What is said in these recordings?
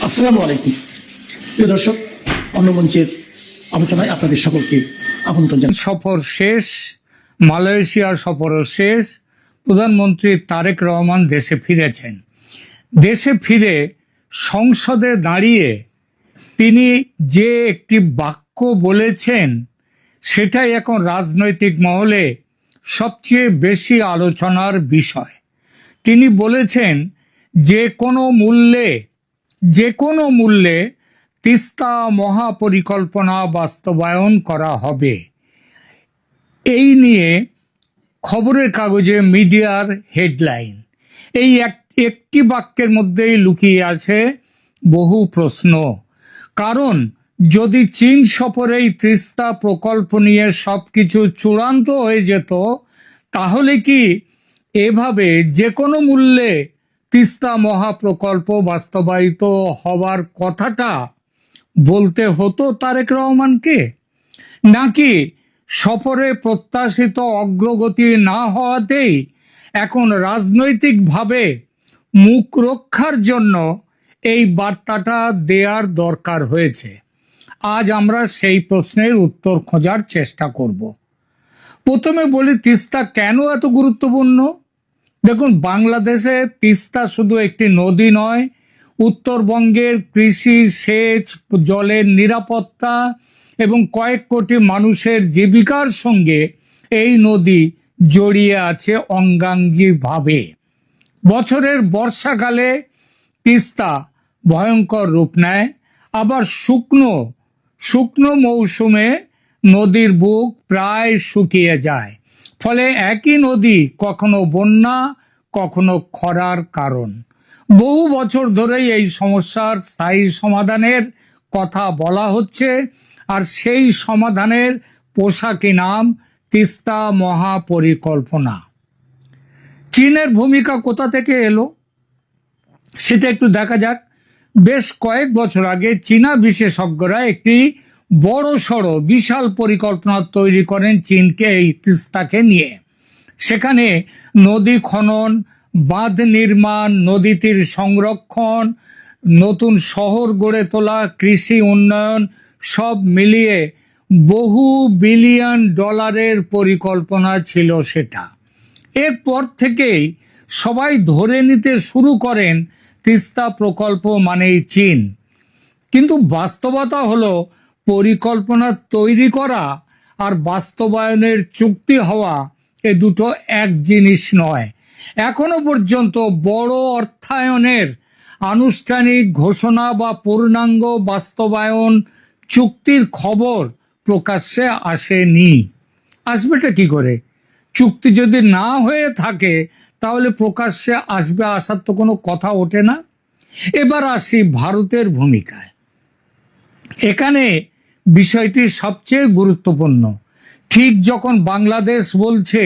আসসালামু আলাইকুম প্রিয় দর্শক, অন্য মঞ্চের আলোচনায় আপনাদের সকলকে আমন্ত্রণ জানাই। সফর শেষ, মালয়েশিয়ার সফরও শেষ। প্রধানমন্ত্রী তারেক রহমান দেশে ফিরেছেন। দেশে ফিরে সংসদে দাঁড়িয়ে তিনি যে একটি বাক্য বলেছেন সেটাই এখন রাজনৈতিক মহলে সবচেয়ে বেশি আলোচনার বিষয়। তিনি বলেছেন যে কোনো মূল্যে তিস্তা মহাপরিকল্পনা বাস্তবায়ন করা হবে। এই নিয়ে খবরের কাগজে মিডিয়ার হেডলাইন। এই একটি বাক্যের মধ্যেই লুকিয়ে আছে বহু প্রশ্ন। কারণ যদি চীন সফরেই তিস্তা প্রকল্প নিয়ে সবকিছু চূড়ান্ত হয়ে যেত, তাহলে কি এভাবে যে কোনো মূল্যে তিস্তা মহাপ্রকল্প বাস্তবায়িত হওয়ার কথাটা বলতে হতো তারেক রহমানকে? নাকি সফরে প্রত্যাশিত অগ্রগতি না হওয়াতেই এখন রাজনৈতিকভাবে মুখ রক্ষার জন্য এই বার্তাটা দেওয়ার দরকার হয়েছে? আজ আমরা সেই প্রশ্নের উত্তর খোঁজার চেষ্টা করব। প্রথমে বলি, তিস্তা কেন এত গুরুত্বপূর্ণ? দেখুন, বাংলাদেশে তিস্তা শুধু একটি নদী নয়, উত্তরবঙ্গের কৃষি, সেচ, জলের নিরাপত্তা এবং কয়েক কোটি মানুষের জীবিকার সঙ্গে এই নদী জড়িয়ে আছে অঙ্গাঙ্গিভাবে। বছরের বর্ষাকালে তিস্তা ভয়ঙ্কর রূপ নেয়, আবার শুকনো মৌসুমে নদীর বুক প্রায় শুকিয়ে যায়। ফলে একই নদী কখনো বন্যা, কখনো খরার কারণ। বহু বছর ধরেই এই সমস্যার স্থায়ী সমাধানের কথা বলা হচ্ছে, আর সেই সমাধানের পোশাকি নাম তিস্তা মহাপরিকল্পনা। চীনের ভূমিকা কোথা থেকে এলো সেটা একটু দেখা যাক। বেশ কয়েক বছর আগে চীনা বিশেষজ্ঞরা একটি বড়সড় বিশাল পরিকল্পনা তৈরি করেন চীনকে এই তিস্তাকে নিয়ে। সেখানে নদী খনন, বাঁধ নির্মাণ, নদী তীর সংরক্ষণ, নতুন শহর গড়ে তোলা, কৃষি উন্নয়ন সব মিলিয়ে বহু বিলিয়ন ডলারের পরিকল্পনা ছিল সেটা। এরপর থেকেই সবাই ধরে নিতে শুরু করেন তিস্তা প্রকল্প মানেই চীন। কিন্তু বাস্তবতা হলো, পরিকল্পনা তৈরি করা আর বাস্তবায়নের চুক্তি হওয়া এ দুটো এক জিনিস নয়। এখনো পর্যন্ত বড় অর্থায়নের আনুষ্ঠানিক ঘোষণা বা পূর্ণাঙ্গ বাস্তবায়ন চুক্তির খবর প্রকাশ্যে আসেনি। আসবেটা কি করে? চুক্তি যদি না হয়ে থাকে তাহলে প্রকাশ্যে আসার তো কোনো কথা ওঠে না। এবার আসি ভারতের ভূমিকায়। এখানে বিষয়টি সবচেয়ে গুরুত্বপূর্ণ। ঠিক যখন বাংলাদেশ বলছে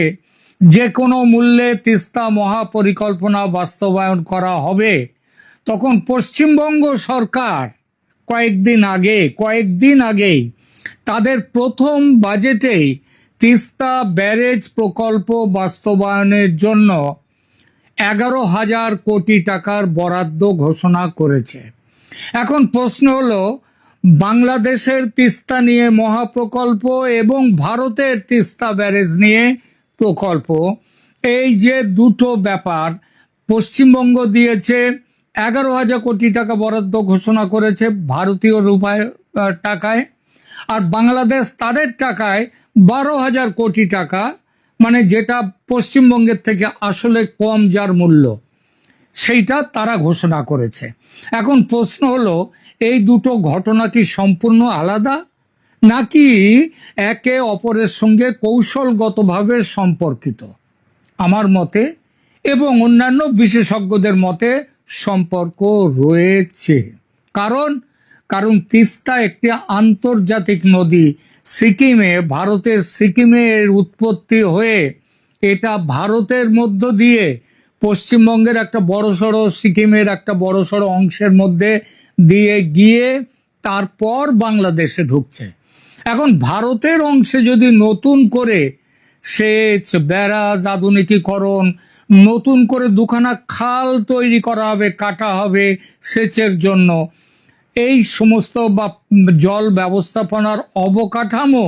যে কোনো মূল্যে তিস্তা মহাপরিকল্পনা বাস্তবায়ন করা হবে, তখন পশ্চিমবঙ্গ সরকার কয়েকদিন আগেই তাদের প্রথম বাজেটেই তিস্তা ব্যারেজ প্রকল্প বাস্তবায়নের জন্য 11,000 কোটি টাকার বরাদ্দ ঘোষণা করেছে। এখন প্রশ্ন হলো, বাংলাদেশের তিস্তা নিয়ে মহাপ্রকল্প এবং ভারতের তিস্তা ব্যারেজ নিয়ে প্রকল্প, এই যে দুটো ব্যাপার, পশ্চিমবঙ্গ দিয়েছে 11,000 কোটি টাকা বরাদ্দ ঘোষণা করেছে ভারতীয় রুপায় টাকায়, আর বাংলাদেশ তাদের টাকায় 12,000 কোটি টাকা, মানে যেটা পশ্চিমবঙ্গের থেকে আসলে কম যার মূল্য, সেইটা তারা ঘোষণা করেছে। এখন প্রশ্ন হলো, এই দুটো ঘটনা কি সম্পূর্ণ আলাদা, নাকি একে অপরের সঙ্গে কৌশলগতভাবে সম্পর্কিত? আমার মতে এবং অন্যান্য বিশেষজ্ঞদের মতে সম্পর্ক রয়েছে। কারণ তিস্তা একটি আন্তর্জাতিক নদী। ভারতের সিকিমে এর উৎপত্তি হয়ে এটা ভারতের মধ্য দিয়ে পশ্চিমবঙ্গের একটা বড়সড়, সিকিমের একটা বড়সড় অংশের মধ্যে দিয়ে গিয়ে তারপর বাংলাদেশে ঢুকছে। এখন ভারতের অংশে যদি নতুন করে সেচ, ব্যারাজ, আধুনিকীকরণ, নতুন করে দুখানা খাল তৈরি করা হবে, কাটা হবে সেচের জন্য, এই সমস্ত বা জল ব্যবস্থাপনার অবকাঠামো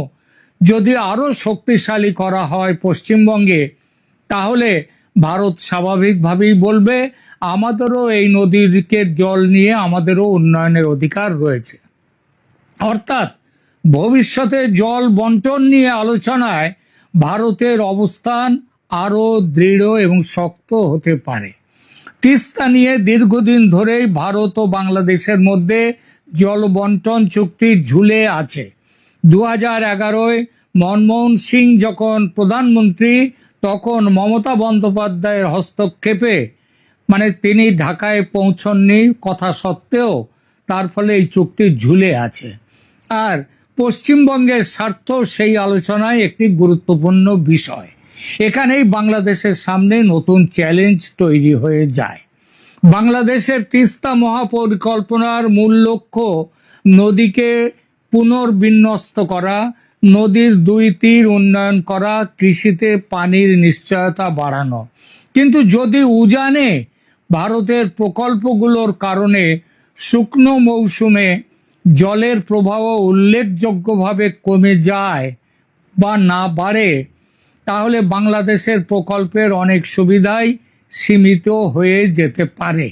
যদি আরো শক্তিশালী করা হয় পশ্চিমবঙ্গে, তাহলে ভারত স্বাভাবিকভাবেই বলবে আমাদেরও এই নদীর জল নিয়ে আমাদেরও উন্নয়নের অধিকার রয়েছে। অর্থাৎ ভবিষ্যতে জল বন্টন নিয়ে আলোচনায় ভারতের অবস্থান আরো দৃঢ় এবং শক্ত হতে পারে। তিস্তা নিয়ে দীর্ঘদিন ধরেই ভারত ও বাংলাদেশের মধ্যে জল বন্টন চুক্তি ঝুলে আছে। 2011-য় মনমোহন সিং যখন প্রধানমন্ত্রী, তখন মমতা বন্দ্যোপাধ্যায়ের হস্তক্ষেপে, মানে তিনি ঢাকায় পৌঁছননি কথা সত্ত্বেও, তার ফলে এই চুক্তি ঝুলে আছে। আর পশ্চিমবঙ্গের স্বার্থ সেই আলোচনায় একটি গুরুত্বপূর্ণ বিষয়। এখানেই বাংলাদেশের সামনে নতুন চ্যালেঞ্জ তৈরি হয়ে যায়। বাংলাদেশের তিস্তা মহাপরিকল্পনার মূল লক্ষ্য নদীকে পুনর্বিন্যস্ত করা, নদীর দুই তীর উন্নয়ন করা, কৃষিতে পানির নিশ্চয়তা বাড়ানো। কিন্তু যদি উজানে ভারতের প্রকল্পগুলোর কারণে শুকনো মৌসুমে জলের প্রবাহ উল্লেখযোগ্যভাবে কমে যায় বা না বাড়ে, তাহলে বাংলাদেশের প্রকল্পের অনেক সুবিধাই সীমিত হয়ে যেতে পারে।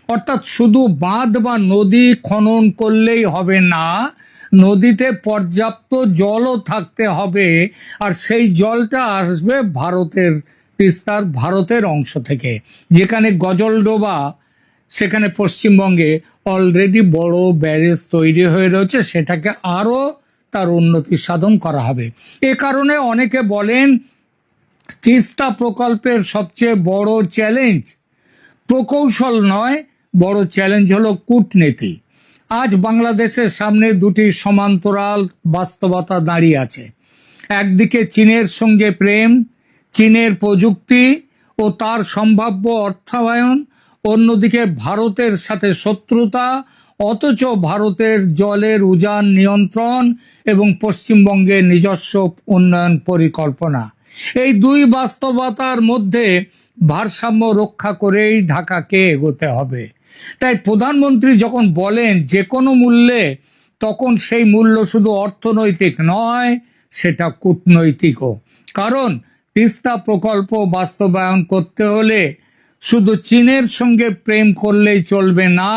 অর্থাৎ শুধু বাঁধ বা নদী খনন করলেই হবে না, নদীতে পর্যাপ্ত জলও থাকতে হবে। আর সেই জলটা আসবে ভারতের অংশ থেকে, যেখানে গজলডোবা, সেখানে পশ্চিমবঙ্গে অলরেডি বড় ব্যারেজ তৈরি হয়ে রয়েছে, সেটাকে আরও তার উন্নতি সাধন করা হবে। এ কারণে অনেকে বলেন তিস্তা প্রকল্পের সবচেয়ে বড় চ্যালেঞ্জ প্রকৌশল নয়, বড় চ্যালেঞ্জ হলো কূটনীতি। আজ বাংলাদেশের সামনে দুটি সমান্তরাল বাস্তবতা দাঁড়িয়ে আছে। একদিকে চীনের সঙ্গে প্রেম, চীনের প্রযুক্তি ও তার সম্ভাব্য অর্থায়ন, অন্যদিকে ভারতের সাথে শত্রুতা, অথচ ভারতের জলের উজান নিয়ন্ত্রণ এবং পশ্চিমবঙ্গের নিজস্ব উন্নয়ন পরিকল্পনা। এই দুই বাস্তবতার মধ্যে ভারসাম্য রক্ষা করেই ঢাকাকে এগোতে হবে। তাই প্রধানমন্ত্রী যখন বলেন যে কোনো মূল্যে, তখন সেই মূল্য শুধু অর্থনৈতিক নয়, সেটা কূটনৈতিকও। কারণ তিস্তা প্রকল্প বাস্তবায়ন করতে হলে শুধু চীনের সঙ্গে প্রেম করলেই চলবে না,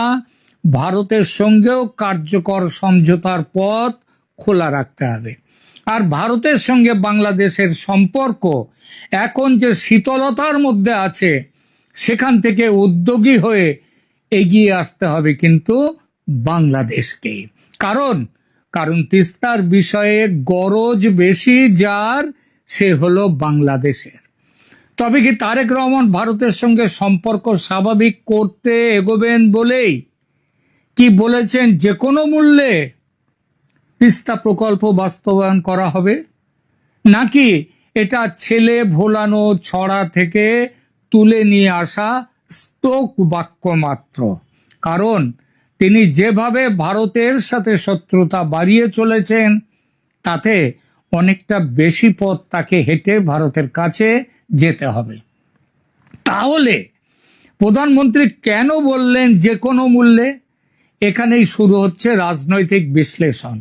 ভারতের সঙ্গেও কার্যকর সমঝোতার পথ খোলা রাখতে হবে। আর ভারতের সঙ্গে বাংলাদেশের সম্পর্ক এখন যে শীতলতার মধ্যে আছে, সেখান থেকে উদ্যোগী হয়ে এগিয়ে আসতে হবে কিন্তু বাংলাদেশকে। কারণ তিস্তার বিষয়ে গরজ বেশি যার, সে হলো বাংলাদেশের। তবে কি তারেক রহমান ভারতের সঙ্গে সম্পর্ক স্বাভাবিক করতে এগোবেন বলেই কি বলেছেন যে কোনো মূল্যে তিস্তা প্রকল্প বাস্তবায়ন করা হবে, নাকি এটা ছেলে ভোলানো ছড়া থেকে তুলে নিয়ে আসা স্তোক বাক্য মাত্র? কারণ তিনি যেভাবে ভারতের সাথে শত্রুতা বাড়িয়ে চলেছেন, তাতে অনেকটা বেশি পথ তাকে হেঁটে ভারতের কাছে যেতে হবে। তাহলে প্রধানমন্ত্রী কেন বললেন যে কোনো মূল্যে? এখানেই শুরু হচ্ছে রাজনৈতিক বিশ্লেষণ।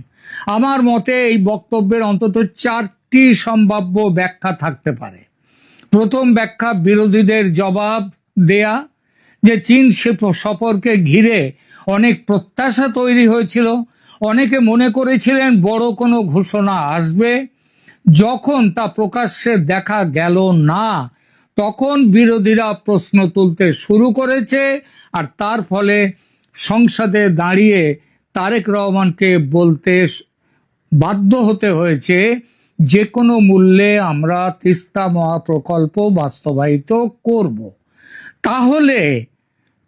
আমার মতে এই বক্তব্যের অন্তত 4টি সম্ভাব্য ব্যাখ্যা থাকতে পারে। প্রথম ব্যাখ্যা বিরোধীদের জবাব দেয়া, যে চীন সফরকে ঘিরে অনেক প্রত্যাশা তৈরি হয়েছিল, অনেকে মনে করেছিলেন বড় কোনো ঘোষণা আসবে। যখন তা প্রকাশ্যে দেখা গেল না, তখন বিরোধীরা প্রশ্ন তুলতে শুরু করেছে। আর তার ফলে সংসদে দাঁড়িয়ে তারেক রহমানকে বলতে বাধ্য হতে হয়েছে যে কোনো মূল্যে আমরা তিস্তা মহাপ্রকল্প বাস্তবায়িত করব। তাহলে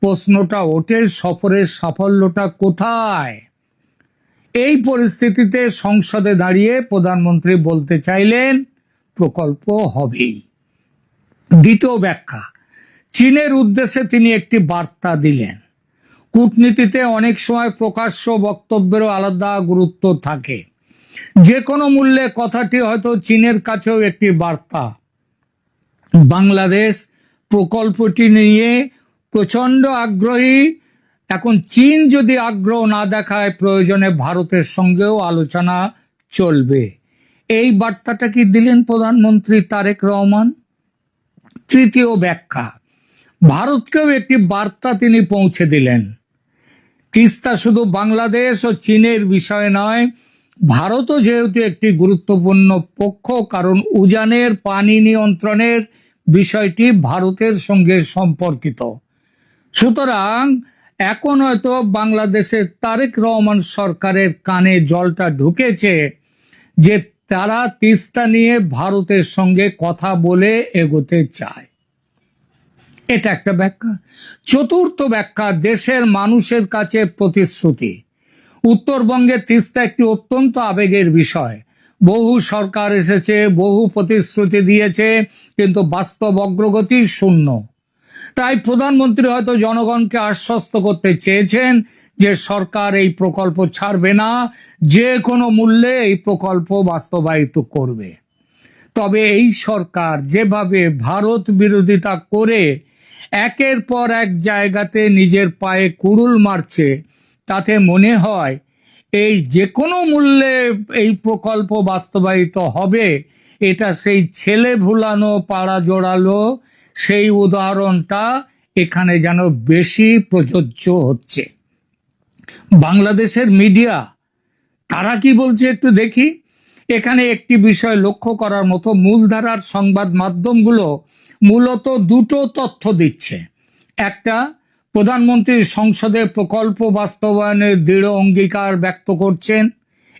প্রশ্নটা ওঠে, সফরের সাফল্যটা কোথায়? এই পরিস্থিতিতে সংসদে দাঁড়িয়ে প্রধানমন্ত্রী বলতে চাইলেন প্রকল্প হবেই। দ্বিতীয় ব্যাখ্যা, চীনের উদ্দেশ্যে তিনি একটি বার্তা দিলেন। কূটনীতিতে অনেক সময় প্রকাশ্য বক্তব্যেরও আলাদা গুরুত্ব থাকে। যে কোনো মূল্যে কথাটি হয়তো চীনের কাছেও একটি বার্তা। বাংলাদেশ প্রকল্পটি নিয়ে প্রচণ্ড আগ্রহী, এখন চীন যদি আগ্রহ না দেখায়, প্রয়োজনে ভারতের সঙ্গেও আলোচনা চলবে। এই বার্তাটা কি দিলেন প্রধানমন্ত্রী তারেক রহমান। তৃতীয় ব্যাখ্যা, ভারতকেও একটি বার্তা তিনি পৌঁছে দিলেন। তিস্তা শুধু বাংলাদেশ ও চীনের বিষয় নয়, ভারতও যেহেতু একটি গুরুত্বপূর্ণ পক্ষ, কারণ উজানের পানি নিয়ন্ত্রণের বিষয়টি ভারতের সঙ্গে সম্পর্কিত। সুতরাং এখন হয়তো বাংলাদেশের তারেক রহমান সরকারের কানে জলটা ঢুকেছে যে তারা তিস্তা নিয়ে ভারতের সঙ্গে কথা বলে এগোতে চায়। এটা একটা ব্যাখ্যা। চতুর্থ ব্যাখ্যা, দেশের মানুষের কাছে প্রতিশ্রুতি। উত্তরবঙ্গে তিস্তা একটি অত্যন্ত আবেগের বিষয়। বহু সরকার এসেছে, বহু প্রতিশ্রুতি দিয়েছে, কিন্তু বাস্তব অগ্রগতি শূন্য। তাই প্রধানমন্ত্রী হয়তো জনগণকে আশ্বস্ত করতে চেয়েছেন যে সরকার এই প্রকল্প ছাড়বে না, যে কোনো মূল্যে এই প্রকল্প বাস্তবায়িত করবে। তবে এই সরকার যেভাবে ভারত বিরোধিতা করে একের পর এক জায়গাতে নিজের পায়ে কুড়ুল মারছে, তাতে মনে হয় এই যে কোনো মূল্যে এই প্রকল্প বাস্তবায়িত হবে, এটা সেই ছেলে ভুলানো পাড়া জোড়ালো সেই উদাহরণটা এখানে যেন বেশি প্রযোজ্য হচ্ছে। বাংলাদেশের মিডিয়া তারা কি বলছে একটু দেখি। এখানে একটি বিষয় লক্ষ্য করার মতো, মূলধারার সংবাদ মাধ্যমগুলো মূলত দুটো তথ্য দিচ্ছে। একটা, প্রধানমন্ত্রী সংসদে প্রকল্প বাস্তবায়নের দৃঢ় অঙ্গীকার ব্যক্ত করছেন,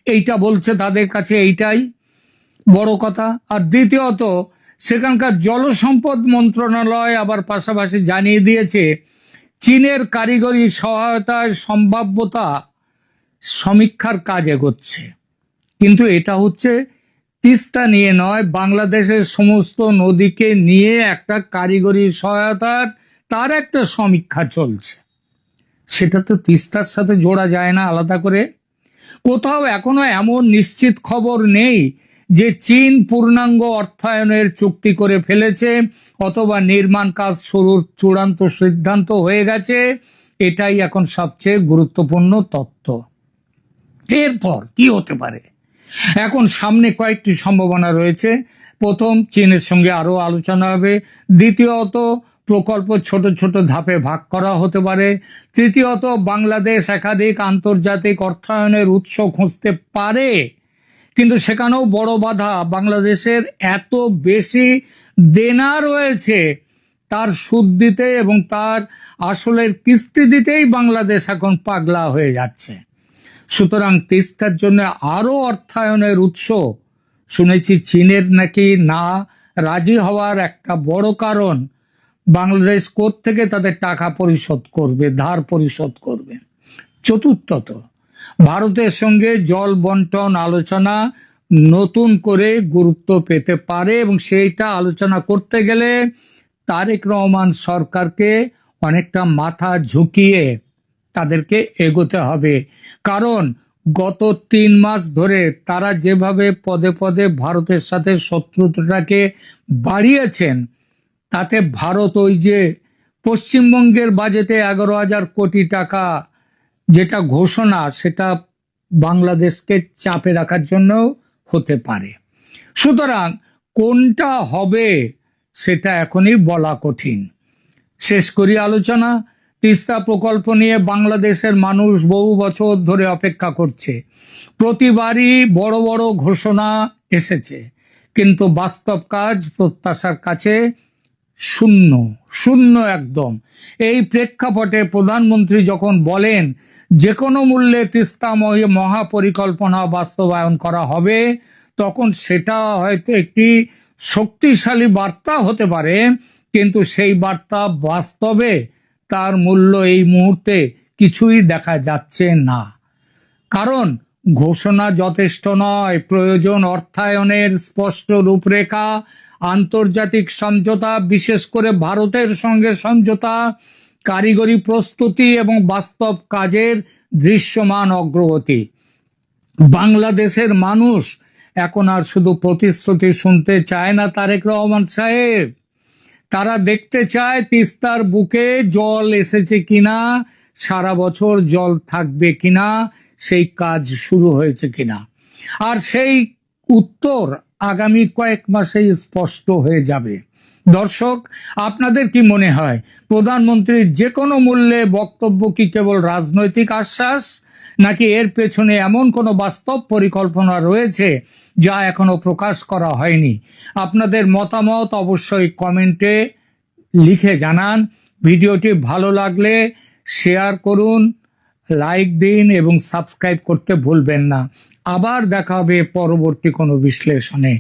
এইটা বলছে তাদের কাছে এইটাই বড় কথা। আর দ্বিতীয়ত, সেখানকার জলসম্পদ মন্ত্রণালয় আবার পাশাপাশি জানিয়ে দিয়েছে চীনের কারিগরি সহায়তায় সম্ভাব্যতা সমীক্ষার কাজ এগোচ্ছে। কিন্তু এটা হচ্ছে তিস্তা নিয়ে নয়, বাংলাদেশের সমস্ত নদীকে নিয়ে একটা কারিগরি সহায়তার তার একটা সমীক্ষা চলছে। সেটা তো তিস্তার সাথে জোড়া যায় না আলাদা করে। কোথাও এখনো এমন নিশ্চিত খবর নেই যে চীন পূর্ণাঙ্গ অর্থায়নের চুক্তি করে ফেলেছে অথবা নির্মাণ কাজ শুরুর চূড়ান্ত সিদ্ধান্ত হয়ে গেছে। এটাই এখন সবচেয়ে গুরুত্বপূর্ণ তথ্য। এরপর কি হতে পারে? এখন সামনে কয়েকটি সম্ভাবনা রয়েছে। প্রথম, চীনের সঙ্গে আরো আলোচনা হবে। দ্বিতীয়ত, প্রকল্প ছোট ছোট ধাপে ভাগ করা হতে পারে। তৃতীয়ত, বাংলাদেশ একাধিক আন্তর্জাতিক অর্থায়নের উৎস খুঁজতে পারে। কিন্তু সেখানেও বড় বাধা, বাংলাদেশের এত বেশি দেনা রয়েছে, তার সুদ দিতে এবং তার আসলের কিস্তি দিতেই বাংলাদেশ এখন পাগলা হয়ে যাচ্ছে। সুতরাং তিস্তার জন্য আরো অর্থায়নের উৎস শুনেছি চীনের নাকি না রাজি হওয়ার একটা বড় কারণ, বাংলাদেশ কোত্থেকে তাদের টাকা পরিশোধ করবে, ধার পরিশোধ করবে। চতুর্থত, ভারতের সঙ্গে জল বন্টন আলোচনা নতুন করে গুরুত্ব পেতে পারে এবং সেইটা আলোচনা করতে গেলে তারেক রহমান সরকারকে অনেকটা মাথা ঝুঁকিয়ে তাদেরকে এগোতে হবে। কারণ গত 3 মাস ধরে তারা যেভাবে পদে পদে ভারতের সাথে শত্রুতাটাকে বাড়িয়েছেন, তাতে ভারত ওই যে পশ্চিমবঙ্গের বাজেটে 11,000 কোটি টাকা যেটা ঘোষণা, সেটা বাংলাদেশকে চাপে রাখার জন্য হতে পারে। সুতরাং কোনটা হবে সেটা এখনই বলা কঠিন। শেষ করি আলোচনা। তিস্তা প্রকল্প নিয়ে বাংলাদেশের মানুষ বহু বছর ধরে অপেক্ষা করছে। প্রতিবারই বড় বড় ঘোষণা এসেছে, কিন্তু বাস্তব কাজ প্রত্যাশার কাছে শূন্য, শূন্য একদম। এই প্রেক্ষাপটে প্রধানমন্ত্রী যখন বলেন যে কোনো মূল্যে তিস্তা মহাপরিকল্পনা বাস্তবায়ন করা হবে, তখন সেটা হয়তো একটি শক্তিশালী বার্তা হতে পারে, কিন্তু সেই বার্তা বাস্তবে তার মূল্য এই মুহূর্তে কিছুই দেখা যাচ্ছে না। কারণ ঘোষণা যথেষ্ট নয়, প্রয়োজন অর্থায়নের স্পষ্ট রূপরেখা, আন্তর্জাতিক সমঝোতা, বিশেষ করে ভারতের সঙ্গে সমঝোতা, কারিগরি প্রস্তুতি এবং বাস্তব কাজের দৃশ্যমান অগ্রগতি। বাংলাদেশের মানুষ এখন আর শুধু প্রতিশ্রুতি শুনতে চায় না তারেক রহমান সাহেব, তারা দেখতে চায় তিস্তার বুকে জল এসেছে কিনা, সারা বছর জল থাকবে কিনা, সেই কাজ শুরু হয়েছে কিনা। আর সেই উত্তর আগামী কয়েক মাসেই স্পষ্ট হয়ে যাবে। দর্শক, আপনাদের কি মনে হয় প্রধানমন্ত্রীর যে কোনো মূল্যে বক্তব্য কি কেবল রাজনৈতিক আশ্বাস, নাকি এর পেছনে এমন কোনো বাস্তব পরিকল্পনা রয়েছে যা এখনো প্রকাশ করা হয়নি? আপনাদের মতামত অবশ্যই কমেন্টে লিখে জানান। ভিডিওটি ভালো লাগলে শেয়ার করুন, লাইক দিন এবং সাবস্ক্রাইব করতে ভুলবেন না। আবার দেখা হবে পরবর্তী কোনো বিশ্লেষণে।